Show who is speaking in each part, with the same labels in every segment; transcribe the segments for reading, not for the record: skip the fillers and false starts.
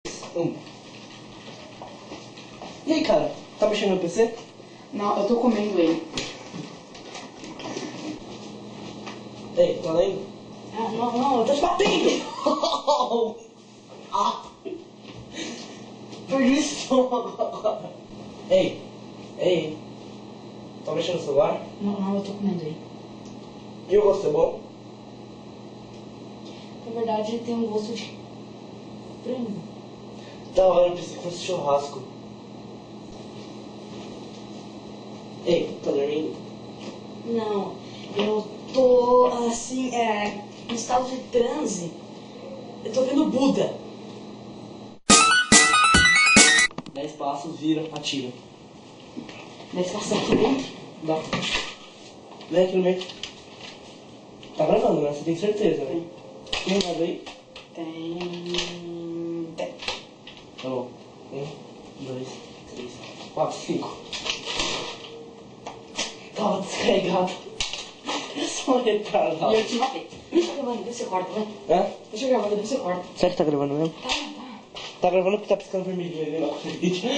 Speaker 1: E aí, cara? Tá mexendo no PC?
Speaker 2: Não, eu tô comendo ele.
Speaker 1: Ei, tá lendo?
Speaker 2: Não, eu tô te batendo!
Speaker 1: Perdi o estômago agora. Ei. Tá mexendo no celular?
Speaker 2: Não, eu tô comendo ele.
Speaker 1: E o gosto é bom?
Speaker 2: Na verdade, ele tem um gosto de frango.
Speaker 1: Da hora, eu pensei que fosse churrasco. Ei, tá dormindo?
Speaker 2: Não, eu tô assim, em estado de transe. Eu tô vendo Buda.
Speaker 1: 10 passos, vira, atira.
Speaker 2: 10 passos aqui dentro.
Speaker 1: Dá. Vem aqui no meio. Tá gravando, né? Você tem certeza, né? Tem nada aí?
Speaker 2: Tem.
Speaker 1: Tá bom. 1, 2, 3, 4, 5. Tava descarregado. Eu sou um retardado.
Speaker 2: E eu te matei. Deixa eu gravando, depois você corta, vai.
Speaker 1: Hã?
Speaker 2: Deixa eu gravando, depois você corta.
Speaker 1: Será que tá gravando mesmo?
Speaker 2: Tá.
Speaker 1: Tá gravando porque tá piscando vermelho ali no vídeo.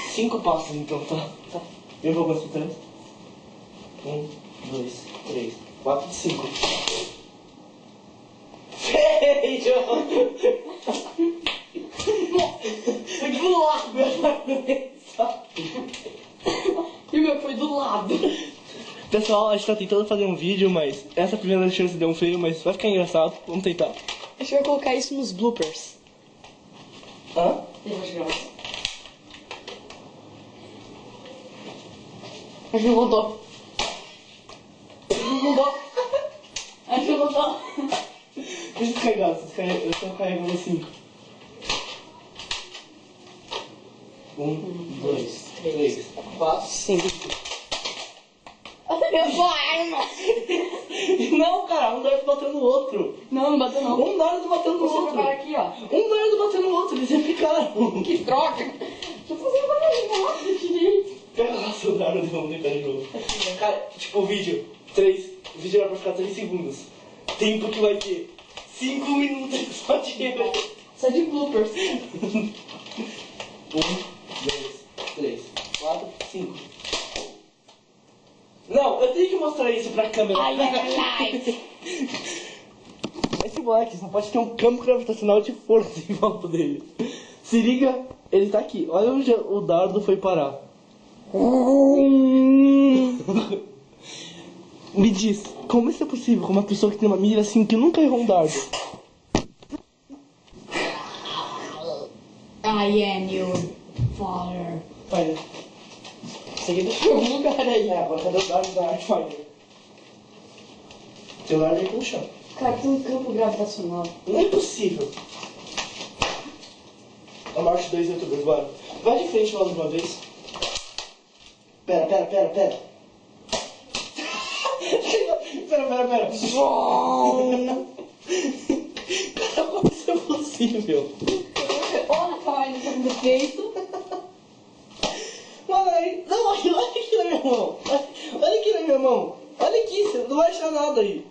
Speaker 1: 5 passos então, tá?
Speaker 2: Tá.
Speaker 1: Eu vou mais pra trás. 1, 2, 3, 4, 5. Feio!
Speaker 2: Foi do lado. E o meu foi do lado.
Speaker 1: Pessoal, a gente tá tentando fazer um vídeo, mas essa primeira chance deu um feio, mas vai ficar engraçado. Vamos tentar.
Speaker 2: A gente vai colocar isso nos bloopers.
Speaker 1: Hã?
Speaker 2: Deixa eu gravar. Acho que não voltou. Não voltou. Acho que não voltou.
Speaker 1: Deixa eu descarregar, eu tô carregando 5. 1, 2, 3, 4, 5.
Speaker 2: Eu sou a arma.
Speaker 1: Não, cara, um dardo bateu no outro.
Speaker 2: Não bateu não.
Speaker 1: Um dardo bateu no
Speaker 2: Você
Speaker 1: outro.
Speaker 2: prepara aqui, ó.
Speaker 1: Um dardo bateu no outro, eles ficaram.
Speaker 2: Que troca. Deixa eu fazer uma coisa rápida direito.
Speaker 1: Pega lá seu dardo e vamos tentar de novo. Cara, tipo o vídeo. O vídeo era pra ficar 3 segundos. Tempo que vai ter 5 minutos só de
Speaker 2: Só de bloopers.
Speaker 1: 1, 2, 3, 4, 5. Não, eu tenho que mostrar isso pra câmera.
Speaker 2: Ai, live.
Speaker 1: Esse moleque só pode ter um campo gravitacional de força em volta dele. Se liga, ele tá aqui. Olha onde o dardo foi parar. Me diz, como isso é possível com uma pessoa que tem uma mira assim que nunca errou um dardo?
Speaker 2: I am your father.
Speaker 1: Pai, isso aqui deixa
Speaker 2: Tem um lugar aí.
Speaker 1: agora cadê o dardo da Artfinder? Tem o dardo aí com o chão.
Speaker 2: Cara, tem um campo gravitacional.
Speaker 1: Não é possível. A morte 2 youtubers, bora. Vai de frente logo de uma vez. Pera. Pera. Cara, como isso é possível?
Speaker 2: Olha, caralho, tá no peito.
Speaker 1: Mano, não, olha aqui na minha mão. Olha aqui na minha mão. Olha aqui, você não vai achar nada aí.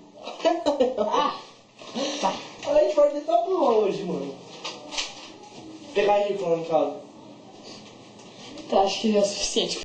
Speaker 2: Ah, tá.
Speaker 1: A gente pode tentar por hoje, mano. Pegar a gente lá em casa.
Speaker 2: Tá, acho que já é o suficiente.